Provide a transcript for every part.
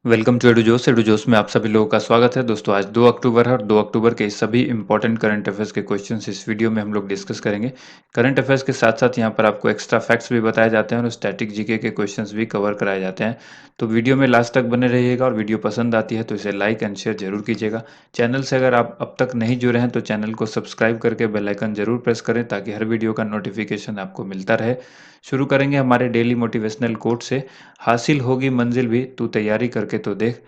Welcome to edu जोश में आप सभी लोगों का स्वागत है। दोस्तों आज 2 अक्टूबर है और 2 अक्टूबर के सभी इंपॉर्टेंट करंट अफेयर्स के क्वेश्चंस इस वीडियो में हम लोग डिस्कस करेंगे। करंट अफेयर्स के साथ साथ यहाँ पर आपको एक्स्ट्रा फैक्ट्स भी बताए जाते हैं और स्टैटिक जीके के क्वेश्चंस भी कवर कराए जाते हैं। तो वीडियो में लास्ट तक बने रहिएगा और वीडियो पसंद आती है तो इसे लाइक एंड शेयर जरूर कीजिएगा। चैनल से अगर आप अब तक नहीं जुड़े हैं तो चैनल को सब्सक्राइब करके बेल आइकन जरूर प्रेस करें ताकि हर वीडियो का नोटिफिकेशन आपको मिलता रहे। शुरू करेंगे हमारे डेली मोटिवेशनल कोट से। हासिल होगी मंजिल भी तू तैयारी करके तो देख,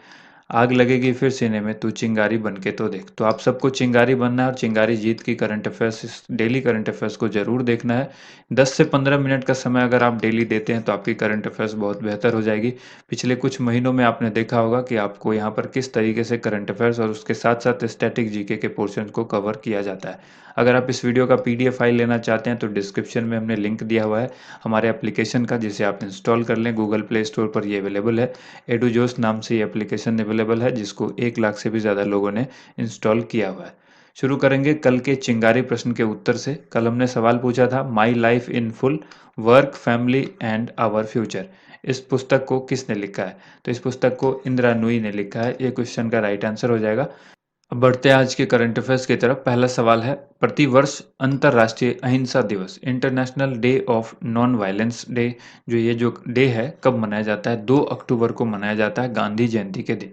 आग लगेगी फिर सीने में तू चिंगारी बन के तो देख। तो आप सबको चिंगारी बनना है और चिंगारी जीत की current affairs daily current affairs को जरूर देखना है। 10 से 15 मिनट का समय अगर आप डेली देते हैं तो आपकी करंट अफेयर्स बहुत बेहतर हो जाएगी। पिछले कुछ महीनों में आपने देखा होगा कि आपको यहाँ पर किस तरीके से करंट अफेयर्स और उसके साथ साथ स्टैटिक जीके के पोर्शन को कवर किया जाता है। अगर आप इस वीडियो का पीडीएफ फाइल लेना चाहते हैं तो डिस्क्रिप्शन में हमने लिंक दिया हुआ है हमारे एप्लीकेशन का, जिसे आप इंस्टॉल कर लें। गूगल प्ले स्टोर पर ये अवेलेबल है। एडूजोस नाम से ये एप्लीकेशन अवेलेबल है जिसको 1 लाख से भी ज़्यादा लोगों ने इंस्टॉल किया हुआ है। शुरू करेंगे कल के चिंगारी प्रश्न के उत्तर से। कल हमने सवाल पूछा था my life in full, work family and our future. इस पुस्तक को किसने लिखा है? तो इस पुस्तक को इंदिरा नूई ने लिखा है। ये क्वेश्चन का राइट आंसर हो जाएगा। अब बढ़ते हैं आज के करंट अफेयर्स की तरफ। पहला सवाल है, प्रतिवर्ष अंतर्राष्ट्रीय अहिंसा दिवस, international day of non violence day, जो डे है कब मनाया जाता है? 2 अक्टूबर को मनाया जाता है, गांधी जयंती के दिन।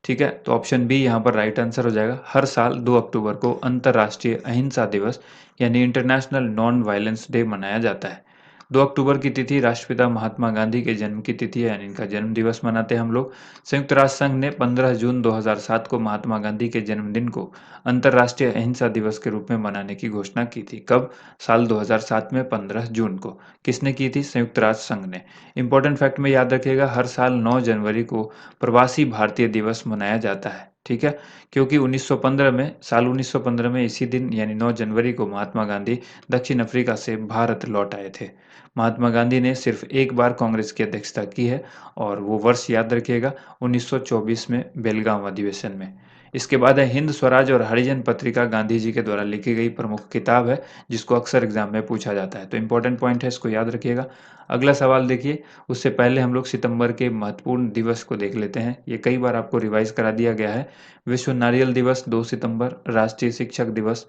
ठीक है, तो ऑप्शन बी यहाँ पर राइट आंसर हो जाएगा। हर साल 2 अक्टूबर को अंतर्राष्ट्रीय अहिंसा दिवस यानी इंटरनेशनल नॉन वायलेंस डे मनाया जाता है। 2 अक्टूबर की तिथि राष्ट्रपिता महात्मा गांधी के जन्म की तिथि है, यानी इनका जन्म दिवस मनाते हैं हम लोग। संयुक्त राष्ट्र संघ ने 15 जून 2007 को महात्मा गांधी के जन्मदिन को अंतर्राष्ट्रीय अहिंसा दिवस के रूप में मनाने की घोषणा की थी। कब? साल 2007 में 15 जून को। किसने की थी? संयुक्त राष्ट्र संघ ने। इंपॉर्टेंट फैक्ट में याद रखिएगा, हर साल 9 जनवरी को प्रवासी भारतीय दिवस मनाया जाता है। ठीक है, क्योंकि 1915 में इसी दिन यानी 9 जनवरी को महात्मा गांधी दक्षिण अफ्रीका से भारत लौट आए थे। महात्मा गांधी ने सिर्फ एक बार कांग्रेस की अध्यक्षता की है और वो वर्ष याद रखिएगा 1924 में बेलगांव अधिवेशन में। इसके बाद है हिंद स्वराज और हरिजन पत्रिका, गांधी जी के द्वारा लिखी गई प्रमुख किताब है जिसको अक्सर एग्जाम में पूछा जाता है। तो इंपॉर्टेंट पॉइंट है, इसको याद रखिएगा। अगला सवाल देखिए, उससे पहले हम लोग सितंबर के महत्वपूर्ण दिवस को देख लेते हैं। ये कई बार आपको रिवाइज करा दिया गया है। विश्व नारियल दिवस 2 सितंबर, राष्ट्रीय शिक्षक दिवस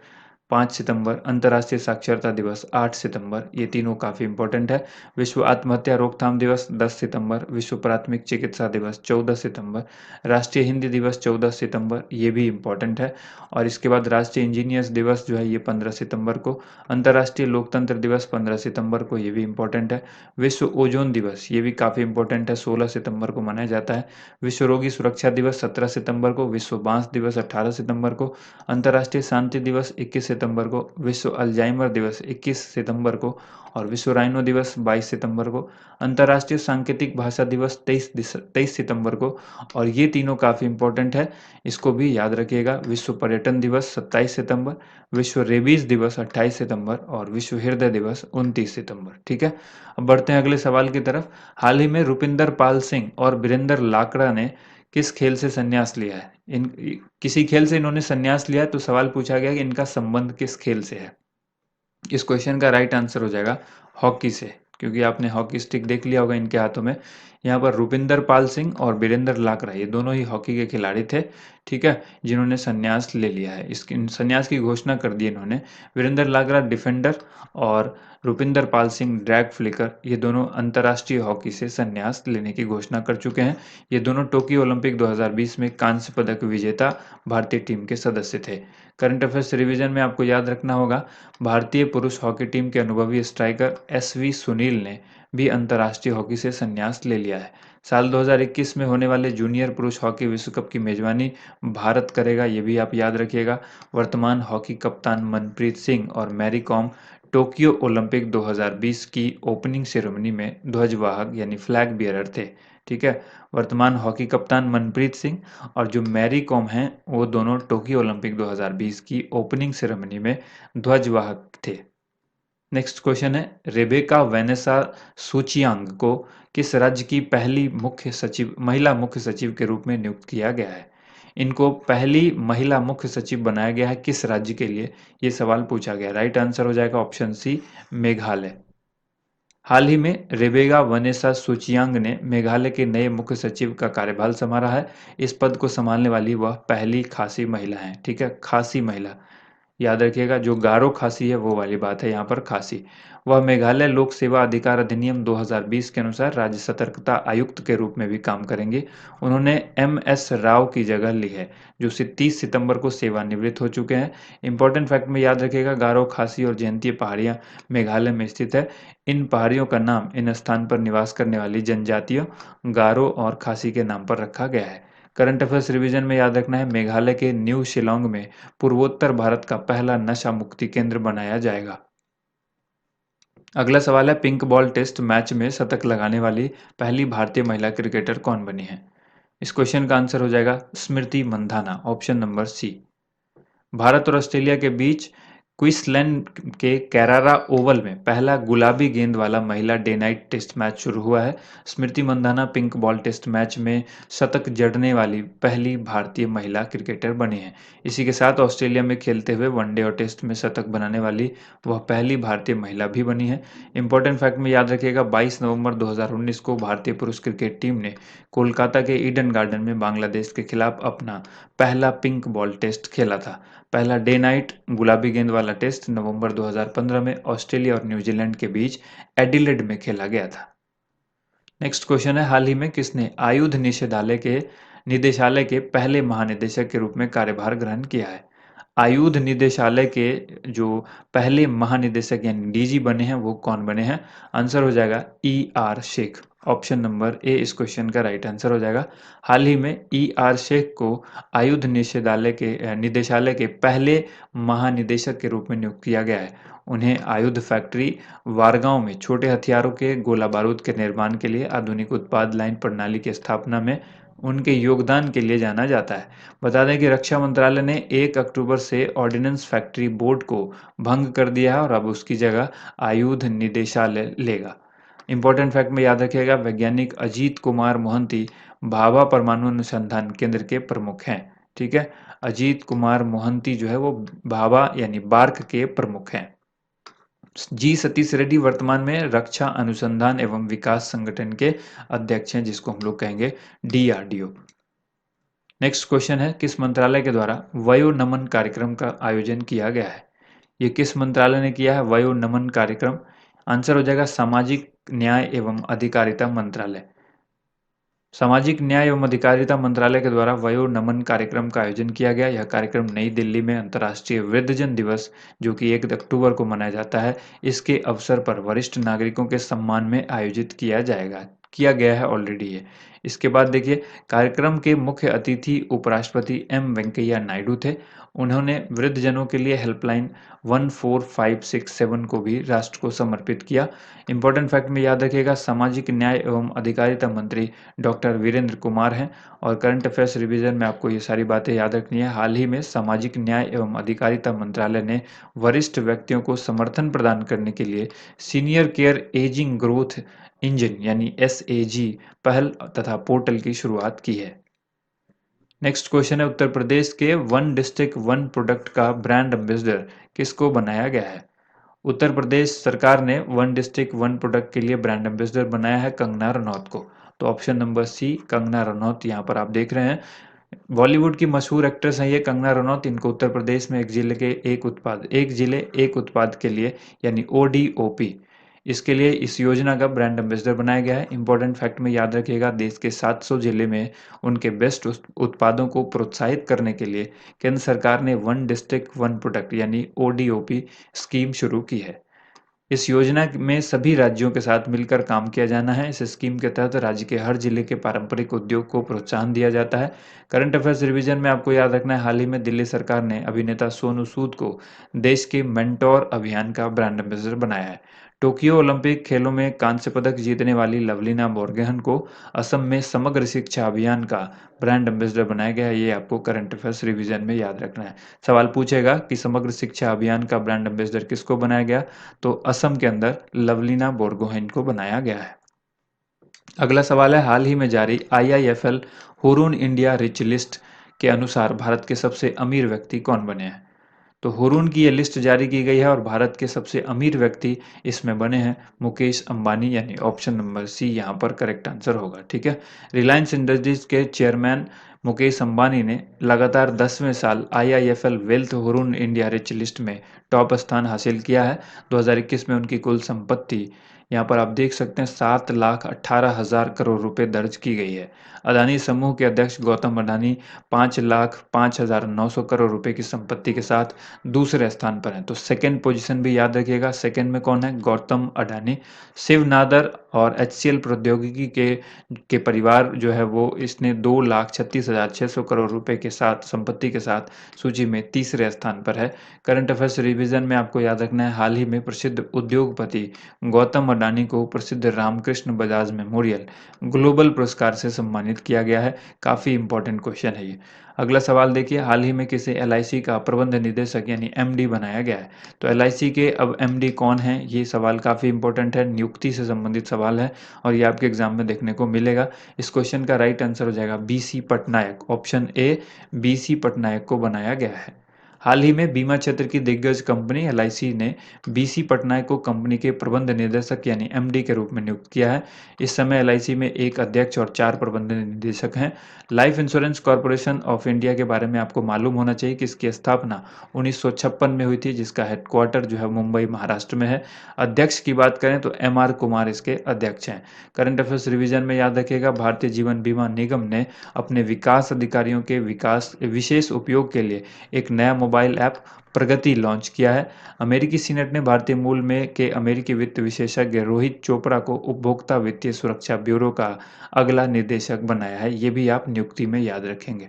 5 सितंबर, अंतर्राष्ट्रीय साक्षरता दिवस 8 सितंबर, ये तीनों काफ़ी इंपॉर्टेंट है। विश्व आत्महत्या रोकथाम दिवस 10 सितंबर, विश्व प्राथमिक चिकित्सा दिवस 14 सितंबर, राष्ट्रीय हिंदी दिवस 14 सितंबर, ये भी इंपॉर्टेंट है। और इसके बाद राष्ट्रीय इंजीनियर्स दिवस जो है ये 15 सितंबर को, अंतर्राष्ट्रीय लोकतंत्र दिवस 15 सितंबर को, ये भी इंपॉर्टेंट है। विश्व ओजोन दिवस ये भी काफ़ी इंपॉर्टेंट है, 16 सितंबर को मनाया जाता है। विश्व रोगी सुरक्षा दिवस 17 सितंबर को, विश्व बांस दिवस 18 सितंबर को, अंतर्राष्ट्रीय शांति दिवस 21 सितंबर को, विश्व अल्जाइमर दिवस 21 सितंबर को और विश्व राइनो दिवस 22 सितंबर को, अंतर्राष्ट्रीय सांकेतिक भाषा दिवस 23 सितंबर को। और ये तीनों काफ़ी इंपॉर्टेंट है, इसको भी याद रखिएगा। विश्व पर्यटन दिवस 27 सितंबर, विश्व रेबीज दिवस 28 सितंबर और विश्व हृदय दिवस 29 सितंबर। ठीक है, अब बढ़ते हैं अगले सवाल की तरफ। हाल ही में रुपिंदर पाल सिंह और वीरेंद्र लाकड़ा ने किस खेल से संन्यास लिया है? किसी खेल से इन्होंने संन्यास लिया है, तो सवाल पूछा गया कि इनका संबंध किस खेल से है। इस क्वेश्चन का राइट आंसर हो जाएगा हॉकी से, क्योंकि आपने हॉकी स्टिक देख लिया होगा इनके हाथों में। यहाँ पर रुपिंदर पाल सिंह और वीरेंद्र लाकड़ा ये दोनों ही हॉकी के खिलाड़ी थे। ठीक है, जिन्होंने संन्यास ले लिया है, इसकी संन्यास की घोषणा कर दी इन्होंने। वीरेंद्र लाकड़ा डिफेंडर और रुपिंदर पाल सिंह ड्रैग फ्लिकर, ये दोनों अंतर्राष्ट्रीय हॉकी से संन्यास लेने की घोषणा कर चुके हैं। ये दोनों टोक्यो ओलंपिक 2020 में कांस्य पदक विजेता भारतीय टीम के सदस्य थे। करंट अफेयर्स रिवीजन में आपको याद रखना होगा, भारतीय पुरुष हॉकी टीम के अनुभवी स्ट्राइकर एसवी सुनील ने भी अंतर्राष्ट्रीय हॉकी से संन्यास ले लिया है। साल 2021 में होने वाले जूनियर पुरुष हॉकी विश्व कप की मेजबानी भारत करेगा, ये भी आप याद रखिएगा। वर्तमान हॉकी कप्तान मनप्रीत सिंह और मैरी कॉम टोक्यो ओलंपिक 2020 की ओपनिंग सेरेमनी में ध्वजवाहक यानी फ्लैग बियरर थे। ठीक है, वर्तमान हॉकी कप्तान मनप्रीत सिंह और जो मैरी कॉम हैं वो दोनों टोक्यो ओलंपिक 2020 की ओपनिंग सेरेमनी में ध्वजवाहक थे। नेक्स्ट क्वेश्चन है, रेबेका वेनेसा सूचियांग को किस राज्य की पहली महिला मुख्य सचिव के रूप में नियुक्त किया गया है? इनको पहली महिला मुख्य सचिव बनाया गया है किस राज्य के लिए? ये सवाल पूछा गया। राइट आंसर हो जाएगा ऑप्शन सी, मेघालय। हाल ही में रेबेका वनेसा सूचियांग ने मेघालय के नए मुख्य सचिव का कार्यभार संभाला है। इस पद को संभालने वाली वह पहली खासी महिला हैं। ठीक है, खासी महिला, याद रखिएगा, जो गारो खासी है वो वाली बात है यहाँ पर, खासी। वह मेघालय लोक सेवा अधिकार अधिनियम 2020 के अनुसार राज्य सतर्कता आयुक्त के रूप में भी काम करेंगे। उन्होंने एम.एस. राव की जगह ली है, जो 30 सितंबर को सेवानिवृत्त हो चुके हैं। इंपॉर्टेंट फैक्ट में याद रखिएगा, गारो खासी और जयंती पहाड़ियाँ मेघालय में स्थित है। इन पहाड़ियों का नाम इन स्थान पर निवास करने वाली जनजातियों गारो और खासी के नाम पर रखा गया है। करंट अफेयर्स रिवीजन में याद रखना है, मेघालय के न्यू शिलोंग में पूर्वोत्तर भारत का पहला नशा मुक्ति केंद्र बनाया जाएगा। अगला सवाल है, पिंक बॉल टेस्ट मैच में शतक लगाने वाली पहली भारतीय महिला क्रिकेटर कौन बनी है? इस क्वेश्चन का आंसर हो जाएगा Smriti Mandhana, option number C. Bharat और ऑस्ट्रेलिया के बीच क्वींसलैंड के कैरारा ओवल में पहला गुलाबी गेंद वाला महिला डे नाइट टेस्ट मैच शुरू हुआ है। Smriti Mandhana pink ball test match में शतक जड़ने वाली पहली भारतीय महिला क्रिकेटर बनी है। इसी के साथ ऑस्ट्रेलिया में खेलते हुए वनडे और टेस्ट में शतक बनाने वाली वह पहली भारतीय महिला भी बनी है। इंपॉर्टेंट फैक्ट में याद रखिएगा, 22 नवंबर 2019 को भारतीय पुरुष क्रिकेट टीम ने कोलकाता के ईडन गार्डन में बांग्लादेश के खिलाफ अपना पहला पिंक बॉल टेस्ट खेला था। पहला डे नाइट गुलाबी गेंद वाला टेस्ट नवंबर 2015 में ऑस्ट्रेलिया और न्यूजीलैंड के बीच एडिलेड में खेला गया था। नेक्स्ट क्वेश्चन है, हाल ही में किसने आयुध निदेशालय के पहले महानिदेशक के रूप में कार्यभार ग्रहण किया है? आयुध निदेशालय के जो पहले महानिदेशक यानी डीजी बने हैं वो कौन बने हैं? आंसर हो जाएगा E.R. Sheikh, option number A इस क्वेश्चन का राइट आंसर हो जाएगा। हाल ही में E.R. शेख को आयुध निदेशालय के पहले महानिदेशक के रूप में नियुक्त किया गया है। उन्हें आयुध फैक्ट्री वारगांव में छोटे हथियारों के गोला बारूद के निर्माण के लिए आधुनिक उत्पाद लाइन प्रणाली की स्थापना में उनके योगदान के लिए जाना जाता है। बता दें कि रक्षा मंत्रालय ने 1 अक्टूबर से ऑर्डिनेंस फैक्ट्री बोर्ड को भंग कर दिया है और अब उसकी जगह आयुध निदेशालय लेगा। इंपॉर्टेंट फैक्ट में याद रखिएगा, वैज्ञानिक अजीत कुमार मोहंती भाभा परमाणु अनुसंधान केंद्र के प्रमुख हैं। ठीक है, अजीत कुमार मोहंती जो है वो भाभा यानी बार्क के प्रमुख हैं। जी सतीश रेड्डी वर्तमान में रक्षा अनुसंधान एवं विकास संगठन के अध्यक्ष हैं, जिसको हम लोग कहेंगे DRDO। नेक्स्ट क्वेश्चन है, किस मंत्रालय के द्वारा वयो नमन कार्यक्रम का आयोजन किया गया है? ये किस मंत्रालय ने किया है वयो नमन कार्यक्रम? आंसर हो जाएगा सामाजिक न्याय एवं अधिकारिता मंत्रालय। सामाजिक न्याय एवं अधिकारिता मंत्रालय के द्वारा वयो नमन कार्यक्रम का आयोजन किया गया। यह कार्यक्रम नई दिल्ली में अंतर्राष्ट्रीय वृद्धजन दिवस, जो कि 1 अक्टूबर को मनाया जाता है, इसके अवसर पर वरिष्ठ नागरिकों के सम्मान में आयोजित किया गया है ऑलरेडी ये। इसके बाद देखिए, कार्यक्रम के मुख्य अतिथि उपराष्ट्रपति वेंकैया नायडू थे। उन्होंने वृद्धजनों के लिए हेल्पलाइन 14567 को भी राष्ट्र को समर्पित किया। इंपॉर्टेंट फैक्ट में याद रखिएगा, सामाजिक न्याय एवं अधिकारिता मंत्री डॉक्टर वीरेंद्र कुमार हैं। और करंट अफेयर्स रिवीजन में आपको ये सारी बातें याद रखनी है। हाल ही में सामाजिक न्याय एवं अधिकारिता मंत्रालय ने वरिष्ठ व्यक्तियों को समर्थन प्रदान करने के लिए senior care ageing growth engine यानी SAG पहल तथा पोर्टल की शुरुआत की है। नेक्स्ट क्वेश्चन है, उत्तर प्रदेश के वन डिस्ट्रिक्ट वन प्रोडक्ट का ब्रांड एम्बेसडर किसको बनाया गया है? उत्तर प्रदेश सरकार ने वन डिस्ट्रिक्ट वन प्रोडक्ट के लिए ब्रांड एम्बेसडर बनाया है कंगना रनौत को। तो option number C Kangana Ranaut यहाँ पर आप देख रहे हैं। बॉलीवुड की मशहूर एक्ट्रेस हैं ये कंगना रनौत। इनको उत्तर प्रदेश में एक जिले एक उत्पाद के लिए यानी ODOP, इसके लिए इस योजना का ब्रांड एम्बेसडर बनाया गया है। इंपॉर्टेंट फैक्ट में याद रखिएगा, देश के 700 जिले में उनके बेस्ट उत्पादों को प्रोत्साहित करने के लिए केंद्र सरकार ने वन डिस्ट्रिक्ट वन प्रोडक्ट यानी ODOP स्कीम शुरू की है। इस योजना में सभी राज्यों के साथ मिलकर काम किया जाना है। इस स्कीम के तहत राज्य के हर जिले के पारंपरिक उद्योग को प्रोत्साहन दिया जाता है। करंट अफेयर्स रिवीजन में आपको याद रखना है, हाल ही में दिल्ली सरकार ने अभिनेता सोनू सूद को देश के मेंटोर अभियान का ब्रांड एम्बेसडर बनाया है। टोक्यो ओलंपिक खेलों में कांस्य पदक जीतने वाली लवलीना बोर्गोहेन को असम में समग्र शिक्षा अभियान का ब्रांड एम्बेसडर बनाया गया है। ये आपको करंट अफेयर्स रिवीजन में याद रखना है। सवाल पूछेगा कि समग्र शिक्षा अभियान का ब्रांड एम्बेसडर किसको बनाया गया, तो असम के अंदर लवलीना बोर्गोहेन को बनाया गया है। अगला सवाल है, हाल ही में जारी IIFL Hurun India rich list के अनुसार भारत के सबसे अमीर व्यक्ति कौन बने हैं? तो हुरून की ये लिस्ट जारी की गई है और भारत के सबसे अमीर व्यक्ति इसमें बने हैं मुकेश अंबानी, यानी ऑप्शन नंबर सी यहाँ पर करेक्ट आंसर होगा। ठीक है। रिलायंस इंडस्ट्रीज के चेयरमैन मुकेश अंबानी ने लगातार 10वें साल IIFL wealth Hurun India rich list में टॉप स्थान हासिल किया है। 2021 में उनकी कुल संपत्ति यहाँ पर आप देख सकते हैं 7,18,000 करोड़ रुपए दर्ज की गई है। अदानी समूह के अध्यक्ष गौतम अडानी 5,05,900 करोड़ रुपए की संपत्ति के साथ दूसरे स्थान पर हैं। तो सेकंड पोजीशन भी याद रखिएगा, सेकंड में कौन है? गौतम अडानी। शिव नादर और HCL प्रौद्योगिकी के परिवार जो है वो इसने 2,36,600 करोड़ रुपए के साथ संपत्ति के साथ सूची में तीसरे स्थान पर है। करंट अफेयर्स रिवीजन में आपको याद रखना है, हाल ही में प्रसिद्ध उद्योगपति गौतम अडानी को प्रसिद्ध रामकृष्ण बजाज मेमोरियल ग्लोबल पुरस्कार से सम्मानित किया गया है। काफ़ी इंपॉर्टेंट क्वेश्चन है ये। अगला सवाल देखिए, हाल ही में किसे LIC का प्रबंध निदेशक यानी MD बनाया गया है? तो LIC के अब MD कौन है? ये सवाल काफ़ी इंपॉर्टेंट है, नियुक्ति से संबंधित सवाल है और ये आपके एग्जाम में देखने को मिलेगा। इस क्वेश्चन का राइट आंसर हो जाएगा BC Patnaik, option A BC Patnaik को बनाया गया है। हाल ही में बीमा क्षेत्र की दिग्गज कंपनी LIC ने BC पटनायक को कंपनी के प्रबंध निदेशक यानी MD के रूप में नियुक्त किया है। इस समय LIC में एक अध्यक्ष और 4 प्रबंध निदेशक हैं। Life insurance corporation of India के बारे में आपको मालूम होना चाहिए कि इसकी स्थापना 1956 में हुई थी, जिसका हेडक्वार्टर जो है मुंबई महाराष्ट्र में है। अध्यक्ष की बात करें तो MR कुमार इसके अध्यक्ष हैं। करंट अफेयर्स रिवीजन में याद रखिएगा, भारतीय जीवन बीमा निगम ने अपने विकास अधिकारियों के विशेष उपयोग के लिए एक नया मोबाइल ऐप प्रगति लॉन्च किया है। अमेरिकी सीनेट ने भारतीय मूल में के अमेरिकी वित्त विशेषज्ञ रोहित चोपड़ा को उपभोक्ता वित्तीय सुरक्षा ब्यूरो का अगला निदेशक बनाया है। ये भी आप नियुक्ति में याद रखेंगे।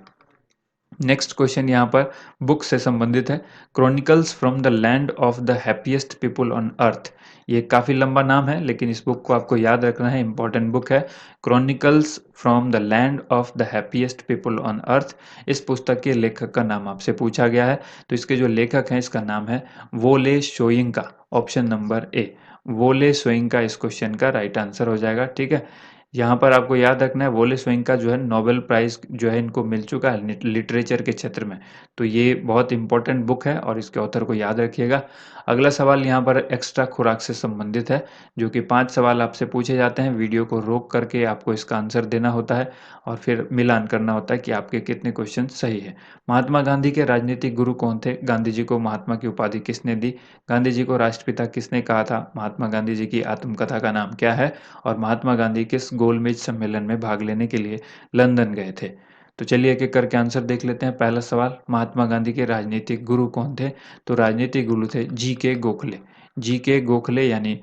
नेक्स्ट क्वेश्चन यहाँ पर बुक से संबंधित है। Chronicles from the land of the happiest people on earth. ये काफ़ी लंबा नाम है, लेकिन इस बुक को आपको याद रखना है, इंपॉर्टेंट बुक है। Chronicles from the land of the happiest people on earth. इस पुस्तक के लेखक का नाम आपसे पूछा गया है, तो इसके जो लेखक हैं इसका नाम है वोले शोयिंका, ऑप्शन नंबर ए वोले शोयिंका इस क्वेश्चन का राइट आंसर हो जाएगा। ठीक है। यहाँ पर आपको याद रखना है, वोले शोयिंका जो है नोबेल प्राइज़ जो है इनको मिल चुका है लिटरेचर के क्षेत्र में। तो ये बहुत इंपॉर्टेंट बुक है और इसके ऑथर को याद रखिएगा। अगला सवाल यहाँ पर एक्स्ट्रा खुराक से संबंधित है, जो कि 5 सवाल आपसे पूछे जाते हैं। वीडियो को रोक करके आपको इसका आंसर देना होता है और फिर मिलान करना होता है कि आपके कितने क्वेश्चन सही है। महात्मा गांधी के राजनीतिक गुरु कौन थे? गांधी जी को महात्मा की उपाधि किसने दी? गांधी जी को राष्ट्रपिता किसने कहा था? महात्मा गांधी जी की आत्मकथा का नाम क्या है? और महात्मा गांधी किस गोलमेज सम्मेलन में भाग लेने के लिए लंदन गए थे? तो चलिए एक एक करके आंसर देख लेते हैं। पहला सवाल, महात्मा गांधी के राजनीतिक गुरु कौन थे? तो राजनीतिक गुरु थे GK गोखले। GK गोखले यानी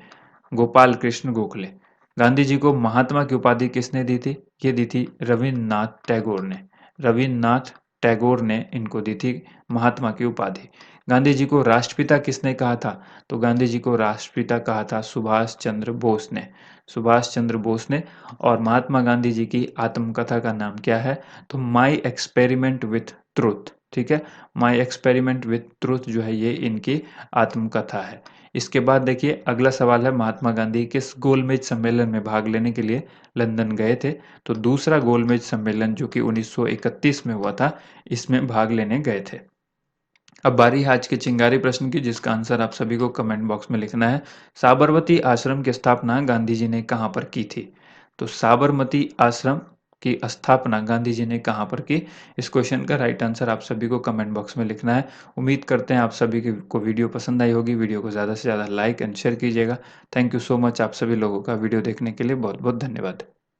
गोपाल कृष्ण गोखले। गांधी जी को महात्मा की उपाधि किसने दी थी? ये दी थी रविन्द्रनाथ टैगोर ने। रविन्द्रनाथ टैगोर ने इनको दी थी महात्मा की उपाधि। गांधी जी को राष्ट्रपिता किसने कहा था? तो गांधी जी को राष्ट्रपिता कहा था सुभाष चंद्र बोस ने। सुभाष चंद्र बोस ने। और महात्मा गांधी जी की आत्मकथा का नाम क्या है? तो माई एक्सपेरिमेंट विथ ट्रूथ। ठीक है। माई एक्सपेरिमेंट विथ ट्रूथ जो है ये इनकी आत्मकथा है। इसके बाद देखिए अगला सवाल है, महात्मा गांधी किस गोलमेज सम्मेलन में भाग लेने के लिए लंदन गए थे? तो दूसरा गोलमेज सम्मेलन जो कि 1931 में हुआ था, इसमें भाग लेने गए थे। अब बारी है आज के चिंगारी प्रश्न की, जिसका आंसर आप सभी को कमेंट बॉक्स में लिखना है। साबरमती आश्रम की स्थापना गांधी जी ने कहाँ पर की थी? तो साबरमती आश्रम की स्थापना गांधी जी ने कहाँ पर की? इस क्वेश्चन का राइट आंसर आप सभी को कमेंट बॉक्स में लिखना है। उम्मीद करते हैं आप सभी को वीडियो पसंद आई होगी। वीडियो को ज़्यादा से ज़्यादा लाइक एंड शेयर कीजिएगा। Thank you so much. आप सभी लोगों का वीडियो देखने के लिए बहुत बहुत धन्यवाद।